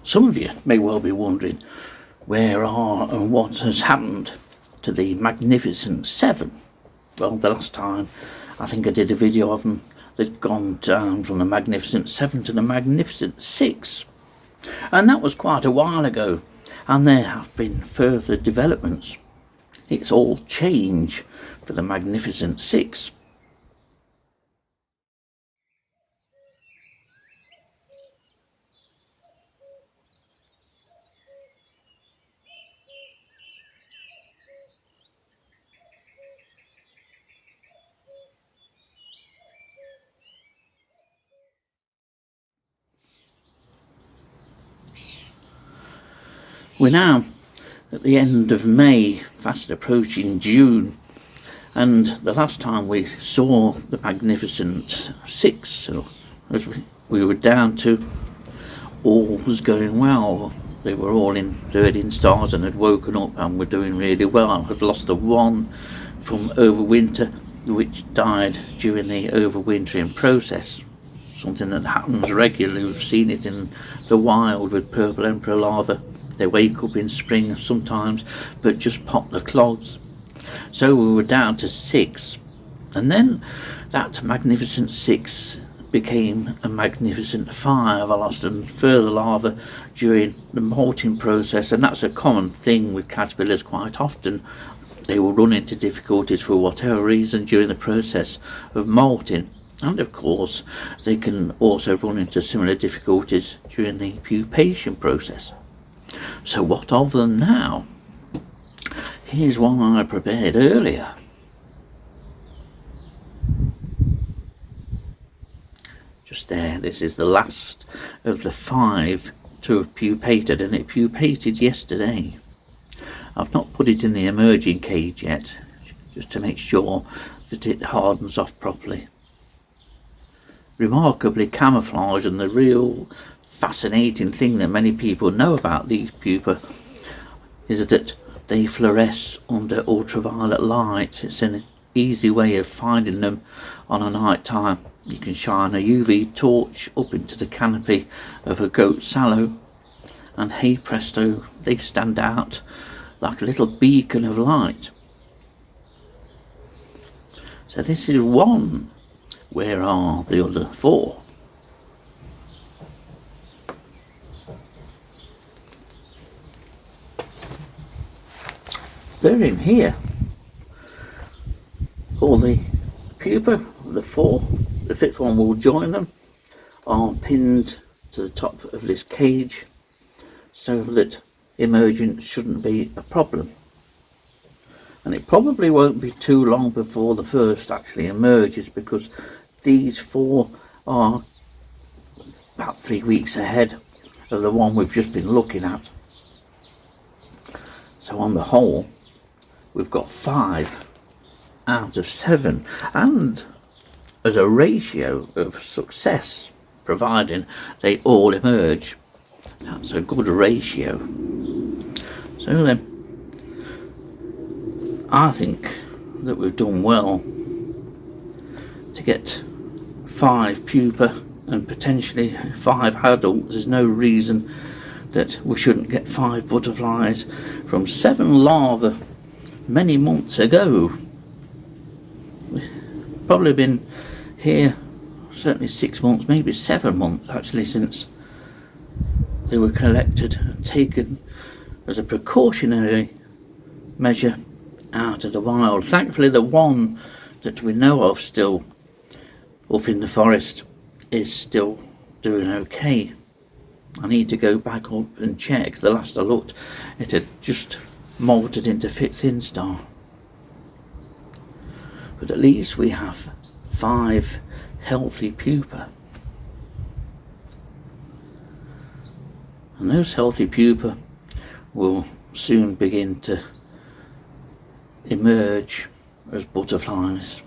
Some of you may well be wondering where are and what has happened to the Magnificent Seven. Well, the last time I think I did a video of them, they'd gone down from the Magnificent Seven to the Magnificent Six, and that was quite a while ago, and there have been further developments. It's all change for the Magnificent Six. We're now at the end of May, fast approaching June, and the last time we saw the Magnificent Six, so as we were down to, all was going well. They were all in 13 stars and had woken up and were doing really well. I had lost the one from overwinter, which died during the overwintering process, something that happens regularly. We've seen it in the wild with purple emperor larvae. They wake up in spring sometimes, but just pop the clods. So we were down to 6, and then that Magnificent 6 became a Magnificent 5. I lost a further larva during the molting process, and that's a common thing with caterpillars quite often. They will run into difficulties for whatever reason during the process of molting, and of course they can also run into similar difficulties during the pupation process. So what of them now? Here's one I prepared earlier. Just there, this is the last of the 5 to have pupated, and it pupated yesterday. I've not put it in the emerging cage yet, just to make sure that it hardens off properly. Remarkably camouflaged, and the real fascinating thing that many people know about these pupa is that they fluoresce under ultraviolet light. It's an easy way of finding them on a night time. You can shine a UV torch up into the canopy of a goat sallow, and hey presto, they stand out like a little beacon of light. So this is one. Where are the other 4? They're in here. All the pupa, the 4, the 5th one will join them, are pinned to the top of this cage so that emergence shouldn't be a problem. And it probably won't be too long before the first actually emerges, because these 4 are about 3 weeks ahead of the one we've just been looking at. So on the whole, we've got 5 out of 7, and as a ratio of success, providing they all emerge, that's a good ratio. So then, I think that we've done well to get 5 pupa and potentially 5 adults. There's no reason that we shouldn't get 5 butterflies from 7 larvae many months ago. We've probably been here certainly 6 months, maybe 7 months actually, since they were collected and taken as a precautionary measure out of the wild. Thankfully the one that we know of still up in the forest is still doing okay. I need to go back up and check. The last I looked, it had just molted into 5th instar. But at least we have 5 healthy pupa, and those healthy pupa will soon begin to emerge as butterflies.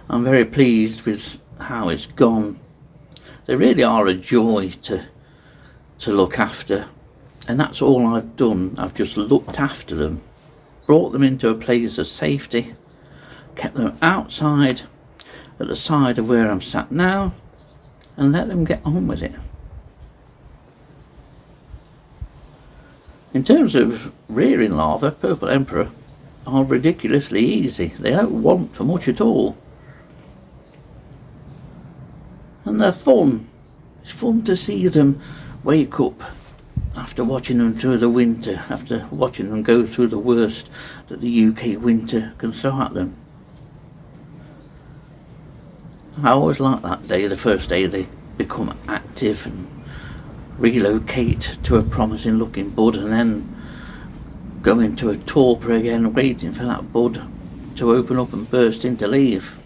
I'm very pleased with how it's gone. They really are a joy to look after, and that's all I've done. I've just looked after them, brought them into a place of safety, kept them outside at the side of where I'm sat now, and let them get on with it. In terms of rearing larvae, purple emperor are ridiculously easy. They don't want for much at all. And they're fun. It's fun to see them wake up after watching them through the winter, after watching them go through the worst that the UK winter can throw at them. I always like that day, the first day they become active and relocate to a promising looking bud, and then go into a torpor again, waiting for that bud to open up and burst into leaf.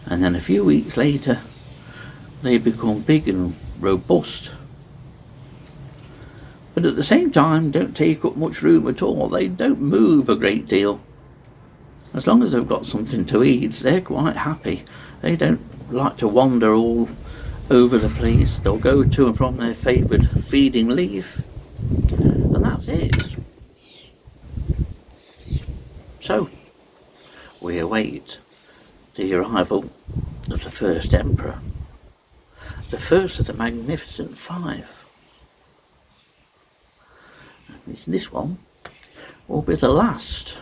And then a few weeks later they become big and robust, but at the same time don't take up much room at all. They don't move a great deal. As long as they've got something to eat, they're quite happy. They don't like to wander all over the place. They'll go to and from their favoured feeding leaf, and that's it. So we await the arrival of the first emperor, the first of the magnificent 5. This one will be the last